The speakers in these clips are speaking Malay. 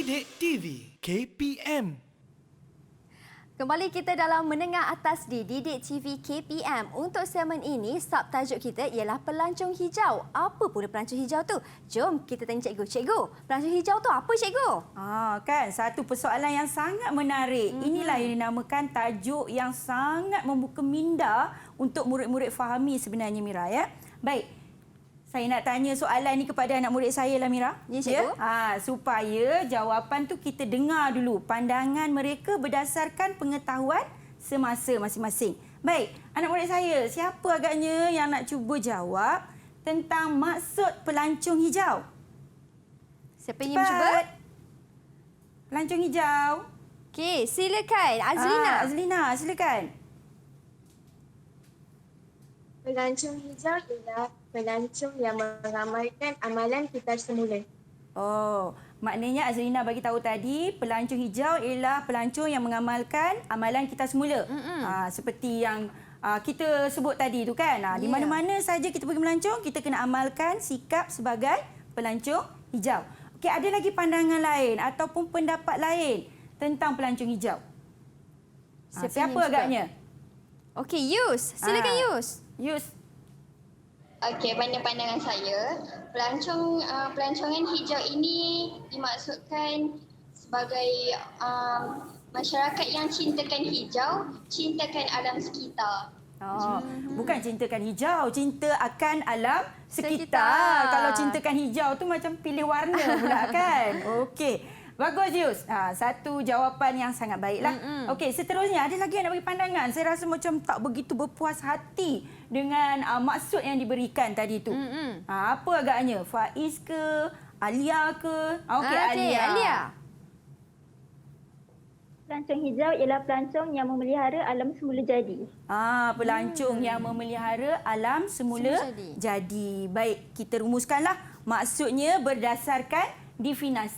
Didik TV KPM. Kembali kita dalam Menengah Atas di Didik TV KPM. Untuk segmen ini, subtajuk kita ialah pelancong hijau. Apa pula pelancong hijau tu? Jom kita tanya cikgu. Cikgu, pelancong hijau tu apa cikgu? Kan satu persoalan yang sangat menarik. Inilah yang dinamakan tajuk yang sangat membuka minda untuk murid-murid fahami sebenarnya, Mira, ya. Baik. Saya nak tanya soalan ni kepada anak murid saya lah, Mira. Ya, cikgu. Supaya jawapan tu kita dengar dulu pandangan mereka berdasarkan pengetahuan semasa masing-masing. Baik, anak murid saya, siapa agaknya yang nak cuba jawab tentang maksud pelancong hijau? Siapa yang mencuba? Pelancong hijau. Okey, silakan. Azlina. Azlina, silakan. Pelancong hijau ialah pelancong yang mengamalkan amalan kita semula. Oh, maknanya Azlina bagi tahu tadi pelancong hijau ialah pelancong yang mengamalkan amalan kita semula. Seperti yang kita sebut tadi tu kan. Di mana-mana saja kita pergi melancong, kita kena amalkan sikap sebagai pelancong hijau. Okey, ada lagi pandangan lain ataupun pendapat lain tentang pelancong hijau? Siapa agaknya? Okey, Yus. Silakan Yus. Yus. Okey, pada pandangan saya, pelancongan hijau ini dimaksudkan sebagai masyarakat yang cintakan hijau, cintakan alam sekitar. Bukan cintakan hijau, cinta akan alam sekitar. Kalau cintakan hijau tu macam pilih warna pula kan. Okey. Bagus, Yus. Satu jawapan yang sangat baiklah. Okey, seterusnya ada lagi yang nak bagi pandangan. Saya rasa macam tak begitu berpuas hati dengan maksud yang diberikan tadi tu. Apa agaknya? Faiz ke? Alia ke? Okey, Alia. Pelancong hijau ialah pelancong yang memelihara alam semula jadi. Pelancong yang memelihara alam semula jadi. Baik, kita rumuskanlah. Maksudnya berdasarkan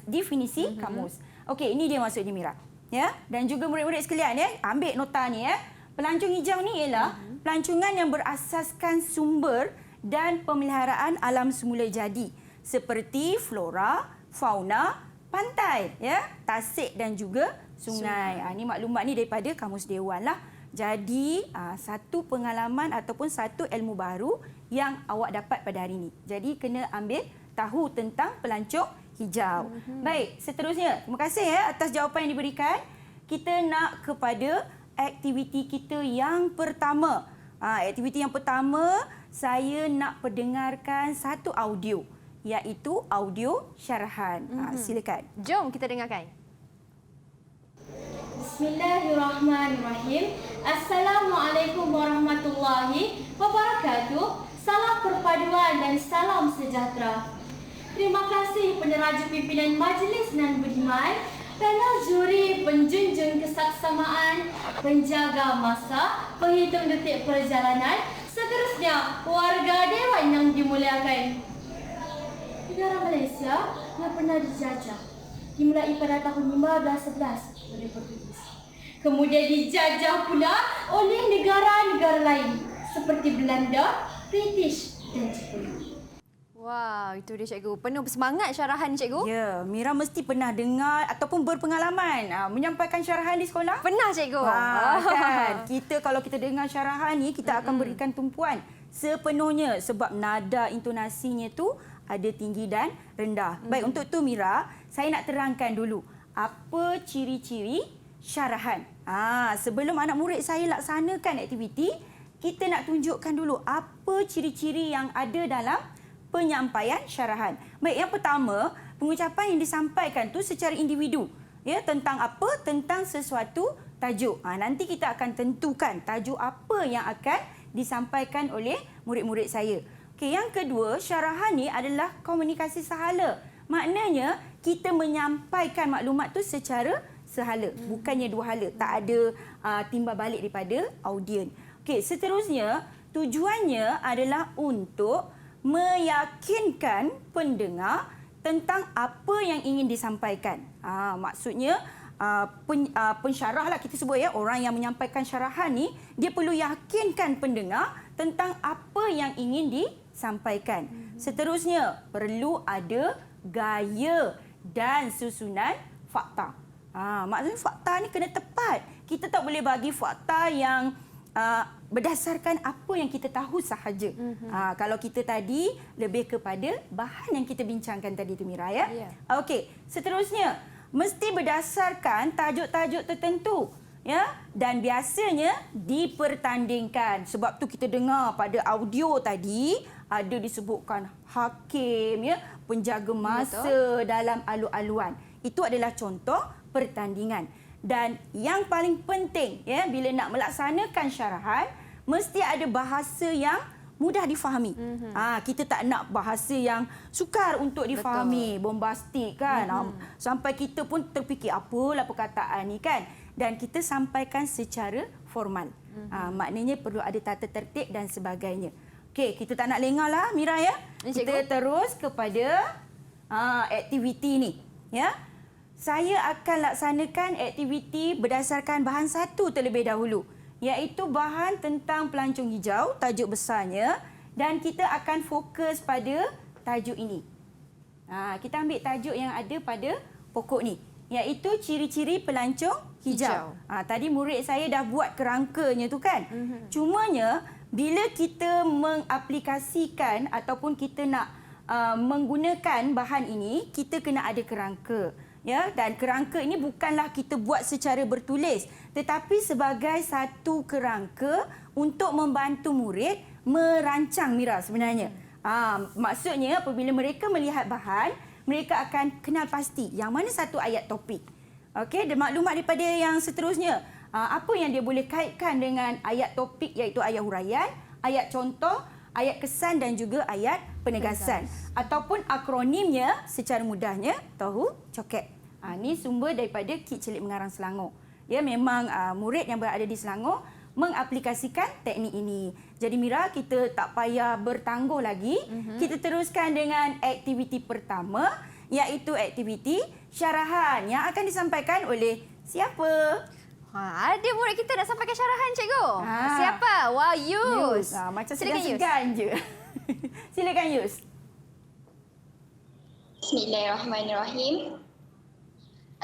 definisi kamus. Okey, ini dia maksudnya, Mira. Ya, dan juga murid-murid sekalian, ya, ambil nota ni, ya. Pelancong hijau ni ialah pelancongan yang berasaskan sumber dan pemeliharaan alam semula jadi seperti flora, fauna, pantai, ya, tasik dan juga sungai. Ini maklumat ni daripada Kamus Dewan lah. Jadi, satu pengalaman ataupun satu ilmu baru yang awak dapat pada hari ini. Jadi, kena ambil tahu tentang pelancong hijau. Baik, seterusnya. Terima kasih atas jawapan yang diberikan. Kita nak kepada aktiviti kita yang pertama. Aktiviti yang pertama, saya nak perdengarkan satu audio, iaitu audio syarahan. Silakan. Jom kita dengarkan. Bismillahirrahmanirrahim. Assalamualaikum warahmatullahi wabarakatuh. Salam perpaduan dan salam sejahtera. Terima kasih peneraja pimpinan Majlis Nan Beriman, panel juri penjunjung kesaksamaan, penjaga masa, penghitung detik perjalanan, seterusnya warga dewan yang dimuliakan. Negara Malaysia yang pernah dijajah dimulai pada tahun 1511 oleh Portugis. Kemudian dijajah pula oleh negara-negara lain seperti Belanda, British dan Jepun. Wow, itu dia cikgu. Penuh bersemangat syarahan ni cikgu. Ya, Mira mesti pernah dengar ataupun berpengalaman menyampaikan syarahan di sekolah. Pernah cikgu. Kan. Kalau kita dengar syarahan ni, kita akan berikan tumpuan sepenuhnya sebab nada intonasinya tu ada tinggi dan rendah. Baik, untuk tu Mira, saya nak terangkan dulu apa ciri-ciri syarahan. Sebelum anak murid saya laksanakan aktiviti, kita nak tunjukkan dulu apa ciri-ciri yang ada dalam penyampaian syarahan. Baik, yang pertama, pengucapan yang disampaikan tu secara individu. Ya, tentang apa? Tentang sesuatu tajuk. Nanti kita akan tentukan tajuk apa yang akan disampaikan oleh murid-murid saya. Okey, yang kedua, syarahan ni adalah komunikasi sahala. Maknanya, kita menyampaikan maklumat tu secara sehala, bukannya dua hala. Tak ada timbal balik daripada audien. Okey, seterusnya, tujuannya adalah untuk meyakinkan pendengar tentang apa yang ingin disampaikan. Maksudnya pensyarah lah kita sebut, ya, orang yang menyampaikan syarahan ni dia perlu yakinkan pendengar tentang apa yang ingin disampaikan. Seterusnya perlu ada gaya dan susunan fakta. Maksudnya fakta ni kena tepat. Kita tak boleh bagi fakta yang berdasarkan apa yang kita tahu sahaja. Kalau kita tadi lebih kepada bahan yang kita bincangkan tadi tu Mira ya. Okey, seterusnya mesti berdasarkan tajuk-tajuk tertentu ya, dan biasanya dipertandingkan. Sebab tu kita dengar pada audio tadi ada disebutkan hakim ya, penjaga masa dalam alu-aluan. Itu adalah contoh pertandingan. Dan yang paling penting ya, bila nak melaksanakan syarahan mesti ada bahasa yang mudah difahami. Kita tak nak bahasa yang sukar untuk difahami, bombastik kan. Sampai kita pun terfikir apalah perkataan ni kan. Dan kita sampaikan secara formal. Maknanya perlu ada tata tertib dan sebagainya. Okey, kita tak nak lengah lah Mira ya. Kita terus kepada aktiviti ni ya. Saya akan laksanakan aktiviti berdasarkan bahan satu terlebih dahulu, iaitu bahan tentang pelancong hijau, tajuk besarnya, dan kita akan fokus pada tajuk ini. Kita ambil tajuk yang ada pada pokok ni, iaitu ciri-ciri pelancong hijau. Tadi murid saya dah buat kerangkanya tu kan. Cumanya bila kita mengaplikasikan ataupun kita nak menggunakan bahan ini, kita kena ada kerangka. Ya, dan kerangka ini bukanlah kita buat secara bertulis, tetapi sebagai satu kerangka untuk membantu murid merancang Mira sebenarnya. Maksudnya apabila mereka melihat bahan, mereka akan kenal pasti yang mana satu ayat topik. Okey, dan maklumat daripada yang seterusnya. Apa yang dia boleh kaitkan dengan ayat topik, iaitu ayat huraian, ayat contoh, ayat kesan dan juga ayat penegasan. Ataupun akronimnya secara mudahnya tahu coket. Ini sumber daripada Kit Celik Mengarang Selangor. Ya, memang murid yang berada di Selangor mengaplikasikan teknik ini. Jadi Mira, kita tak payah bertangguh lagi. Kita teruskan dengan aktiviti pertama, iaitu aktiviti syarahan yang akan disampaikan oleh siapa? Ada murid kita nak sampaikan syarahan cikgu. Siapa? Wah, Yus. Macam segan-segan je. Silakan Yus. Bismillahirrahmanirrahim.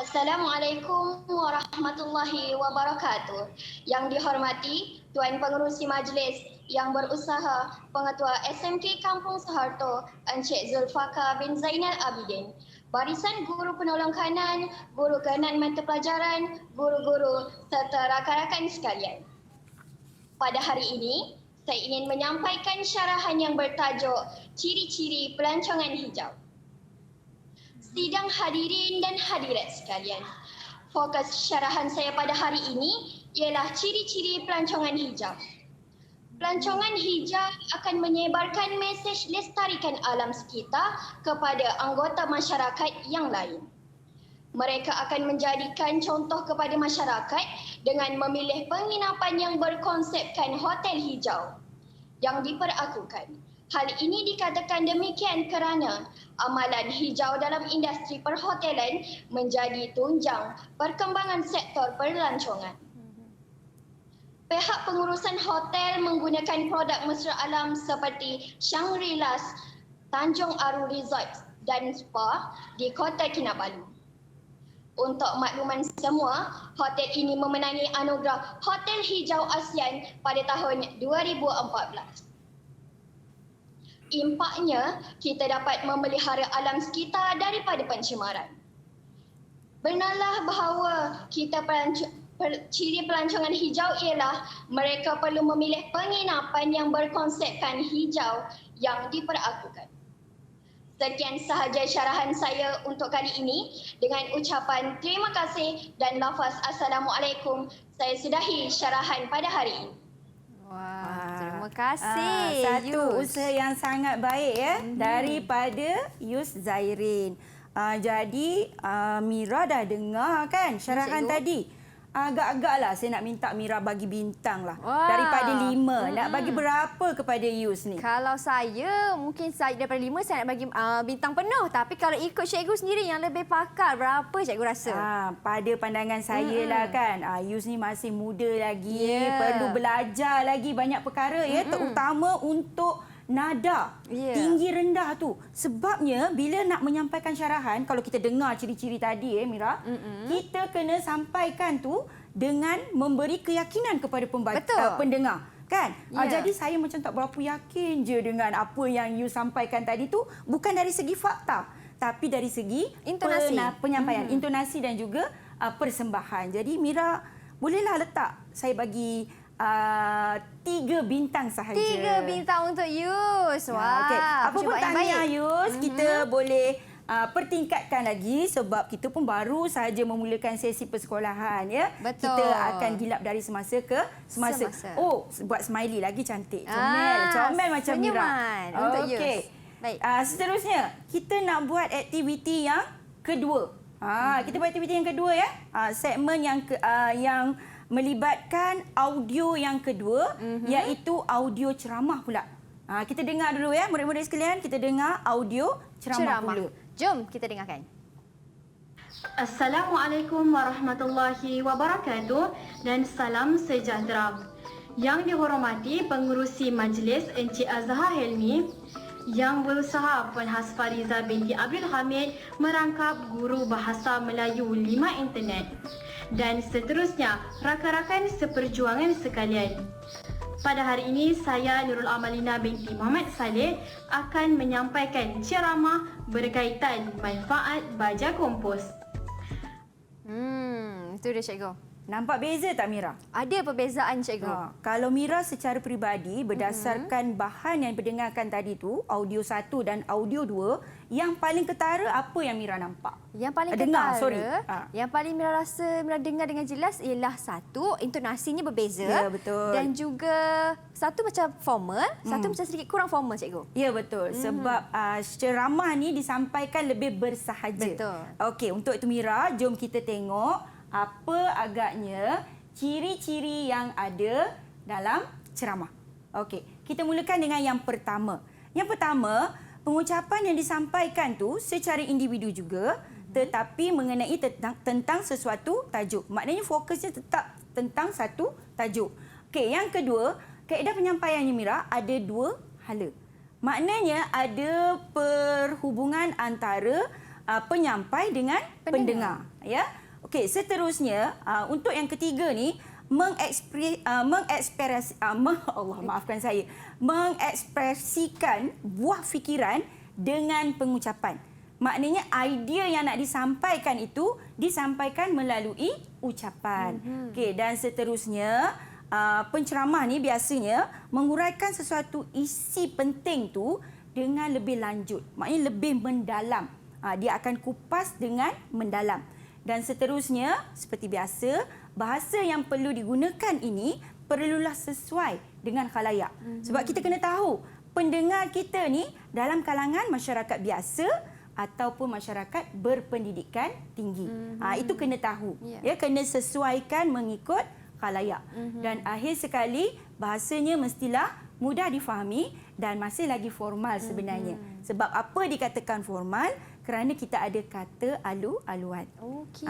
Assalamualaikum warahmatullahi wabarakatuh. Yang dihormati Tuan Pengerusi Majlis yang berusaha Pengetua SMK Kampung Soeharto Encik Zulfaka bin Zainal Abidin, barisan guru penolong kanan, guru kanan mata pelajaran, guru-guru serta rakan-rakan sekalian. Pada hari ini, saya ingin menyampaikan syarahan yang bertajuk Ciri-ciri Pelancongan Hijau. Sidang hadirin dan hadirat sekalian, fokus syarahan saya pada hari ini ialah ciri-ciri pelancongan hijau. Pelancongan hijau akan menyebarkan mesej lestarikan alam sekitar kepada anggota masyarakat yang lain. Mereka akan menjadikan contoh kepada masyarakat dengan memilih penginapan yang berkonsepkan hotel hijau yang diperakukan. Hal ini dikatakan demikian kerana amalan hijau dalam industri perhotelan menjadi tunjang perkembangan sektor pelancongan. Pihak pengurusan hotel menggunakan produk mesra alam seperti Shangri-La's, Tanjung Aru Resort dan Spa di Kota Kinabalu. Untuk makluman semua, hotel ini memenangi anugerah Hotel Hijau ASEAN pada tahun 2014. Impaknya, kita dapat memelihara alam sekitar daripada pencemaran. Benarlah bahawa ciri pelancongan hijau ialah mereka perlu memilih penginapan yang berkonsepkan hijau yang diperakukan. Sekian sahaja syarahan saya untuk kali ini. Dengan ucapan terima kasih dan lafaz Assalamualaikum, saya sudahi syarahan pada hari ini. Wah, terima kasih Satu Yus. usaha yang sangat baik ya daripada Yus Zairin. Jadi Mira dah dengar kan syarahan tadi. Agak-agaklah saya nak minta Mira bagi bintang lah. Wah. Daripada 5. Nak bagi berapa kepada Yus ni? Kalau saya, mungkin saya daripada 5 saya nak bagi bintang penuh. Tapi kalau ikut cikgu sendiri yang lebih pakar, berapa cikgu rasa? Pada pandangan saya lah kan, Yus ni masih muda lagi, Yeah. perlu belajar lagi banyak perkara ya, terutama untuk nada, tinggi rendah tu. Sebabnya bila nak menyampaikan syarahan, kalau kita dengar ciri-ciri tadi Mira, kita kena sampaikan tu dengan memberi keyakinan kepada pendengar. Kan? Jadi saya macam tak berapa yakin je dengan apa yang you sampaikan tadi tu, bukan dari segi fakta, tapi dari segi intonasi, penyampaian, intonasi dan juga persembahan. Jadi Mira, bolehlah letak saya bagi 3 bintang sahaja. 3 bintang untuk Yus. Wah. Okay. Apa pun tahniah Yus, kita boleh pertingkatkan lagi sebab kita pun baru saja memulakan sesi persekolahan ya. Betul. Kita akan gilap dari semasa ke semasa. Oh, buat smiley lagi cantik. Comel macam Mira. Untuk Yus. Okey. Baik. Seterusnya, kita nak buat aktiviti yang kedua. Kita buat aktiviti yang kedua ya. Segmen yang melibatkan audio yang kedua, iaitu audio ceramah pula. Kita dengar dulu ya, murid-murid sekalian, kita dengar audio ceramah pula. Jom kita dengarkan. Assalamualaikum warahmatullahi wabarakatuh dan salam sejahtera. Yang dihormati pengerusi majlis Encik Azhar Helmi, yang berusaha Puan Hasfariza binti Abdul Hamid merangkap guru bahasa Melayu 5 internet. Dan seterusnya, rakan-rakan seperjuangan sekalian. Pada hari ini, saya Nurul Amalina binti Muhammad Saleh akan menyampaikan ceramah berkaitan manfaat baja kompos. Itu dia cikgu. Nampak beza tak Mira? Ada perbezaan cikgu. Kalau Mira secara peribadi berdasarkan bahan yang berdengarkan tadi tu, audio 1 dan audio 2, yang paling ketara apa yang Mira nampak? Yang paling yang paling Mira rasa Mira dengar dengan jelas ialah satu, intonasinya berbeza. Ya, betul. Dan juga satu macam formal, satu macam sedikit kurang formal cikgu. Ya, betul. Sebab ceramah ni disampaikan lebih bersahaja. Betul. Okey, untuk itu Mira, jom kita tengok apa agaknya ciri-ciri yang ada dalam ceramah. Okey, kita mulakan dengan yang pertama. Yang pertama, pengucapan yang disampaikan tu secara individu juga, tetapi mengenai tentang sesuatu tajuk. Maknanya fokusnya tetap tentang satu tajuk. Okey, yang kedua, kaedah penyampaiannya Mira ada 2 hala. Maknanya ada perhubungan antara penyampai dengan pendengar. Ya. Okey, seterusnya untuk yang ketiga ni mengekspresikan buah fikiran dengan pengucapan. Maknanya idea yang nak disampaikan itu disampaikan melalui ucapan. Okey, dan seterusnya penceramah ni biasanya menguraikan sesuatu isi penting tu dengan lebih lanjut. Maknanya lebih mendalam. Dia akan kupas dengan mendalam. Dan seterusnya, seperti biasa, bahasa yang perlu digunakan ini perlulah sesuai dengan khalayak. Sebab kita kena tahu, pendengar kita ni dalam kalangan masyarakat biasa ataupun masyarakat berpendidikan tinggi. Itu kena tahu. Ya, kena sesuaikan mengikut khalayak. Dan akhir sekali, bahasanya mestilah mudah difahami dan masih lagi formal sebenarnya. Sebab apa dikatakan formal? Kerana kita ada kata alu-aluan. Okey.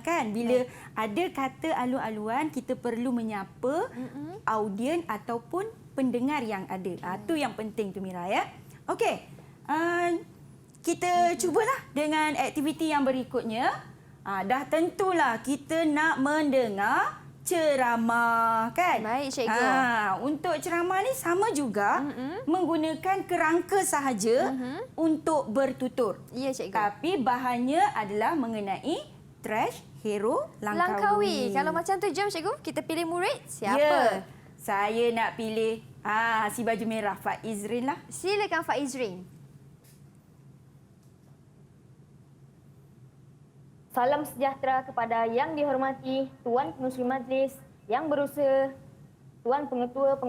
Kan bila ada kata alu-aluan, kita perlu menyapa audien ataupun pendengar yang ada. Itu yang penting tu Mira ya. Okey. Kita cubalah dengan aktiviti yang berikutnya. Dah tentulah kita nak mendengar ceramah kan? Baik cikgu. Untuk ceramah ni sama juga menggunakan kerangka sahaja untuk bertutur. Ya cikgu. Tapi bahannya adalah mengenai trash hero Langkawi. Kalau macam tu jom cikgu kita pilih murid siapa? Ya, saya nak pilih si baju merah Faizrin lah. Silakan Faizrin. Salam sejahtera kepada yang dihormati Tuan Pengerusi Majlis, yang berusaha Tuan Pengetua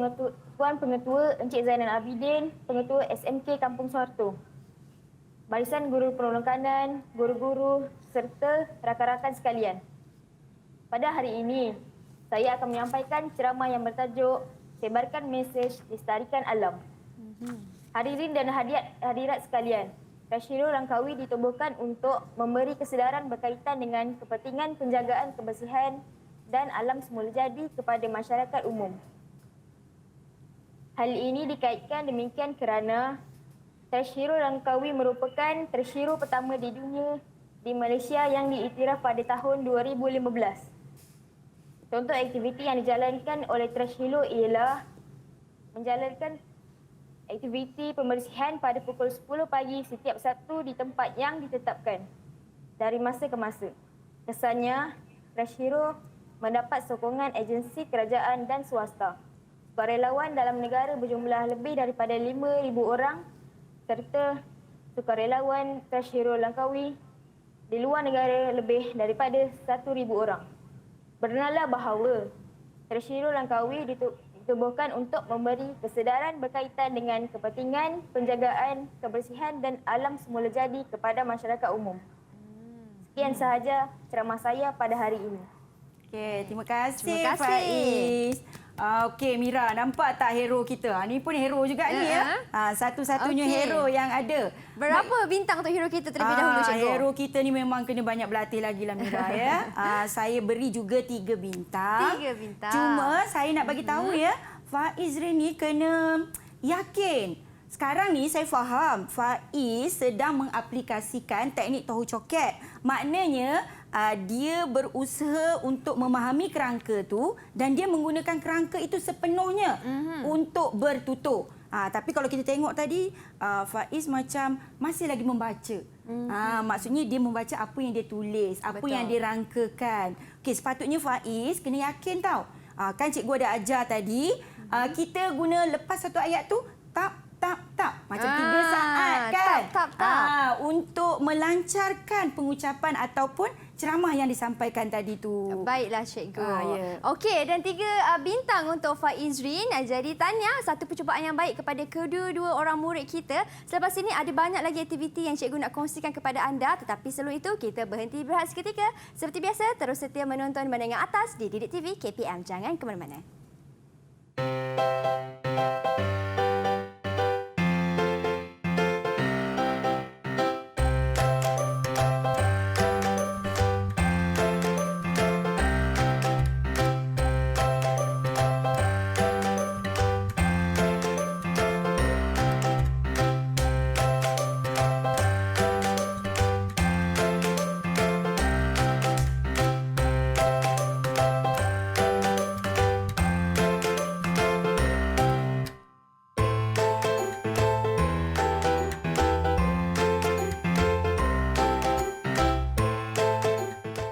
Encik Zainal Abidin, Pengetua SMK Kampung Soeharto, barisan guru penolong kanan, guru-guru serta rakan-rakan sekalian. Pada hari ini, saya akan menyampaikan ceramah yang bertajuk Sebarkan Mesej Lestarikan Alam. Hadirin dan hadirat sekalian, Trash Hero Langkawi ditubuhkan untuk memberi kesedaran berkaitan dengan kepentingan penjagaan kebersihan dan alam semula jadi kepada masyarakat umum. Hal ini dikaitkan demikian kerana Tersyiro Langkawi merupakan tersyiro pertama di dunia di Malaysia yang diiktiraf pada tahun 2015. Contoh aktiviti yang dijalankan oleh tersyiro ialah menjalankan aktiviti pembersihan pada pukul 10 pagi setiap Sabtu di tempat yang ditetapkan dari masa ke masa. Kesannya, tersyiro mendapat sokongan agensi kerajaan dan swasta. Sukarelawan dalam negara berjumlah lebih daripada 5,000 orang serta sukarelawan tersyiro Langkawi di luar negara lebih daripada 1,000 orang. Bernalah bahawa tersyiro Langkawi ditubuhkan untuk memberi kesedaran berkaitan dengan kepentingan penjagaan kebersihan dan alam semula jadi kepada masyarakat umum. Sekian sahaja ceramah saya pada hari ini. Okey, terima kasih, Terima kasih. Faiz. Okey, Mira, nampak tak hero kita? Ni pun hero juga ni ya. Satu-satunya Okey. hero yang ada. Berapa bintang untuk hero kita terlebih dahulu, Cikgu? Hero kita ni memang kena banyak berlatih lagi lah, Mira ya. Saya beri juga 3 bintang. 3 bintang. Cuma saya nak bagi tahu ya, Faiz ni kena yakin. Sekarang ni saya faham Faiz sedang mengaplikasikan teknik tahu coket. Maknanya dia berusaha untuk memahami kerangka tu dan dia menggunakan kerangka itu sepenuhnya untuk bertutur. Tapi kalau kita tengok tadi, Faiz macam masih lagi membaca. Maksudnya dia membaca apa yang dia tulis, apa Betul. yang dia rangkakan. Okey, sepatutnya Faiz kena yakin tau. Kan cikgu ada ajar tadi, kita guna lepas satu ayat tu, tap. Macam 3 saat kan? Tap. Untuk melancarkan pengucapan ataupun ceramah yang disampaikan tadi tu. Baiklah, Cikgu. Ya. Okey, dan 3 bintang untuk Faizrin. Jadi, tahniah, satu percubaan yang baik kepada kedua-dua orang murid kita. Selepas ini ada banyak lagi aktiviti yang Cikgu nak kongsikan kepada anda. Tetapi sebelum itu, kita berhenti berehat seketika. Seperti biasa, terus setia menonton Menengah Atas di Didik TV KPM. Jangan ke mana-mana.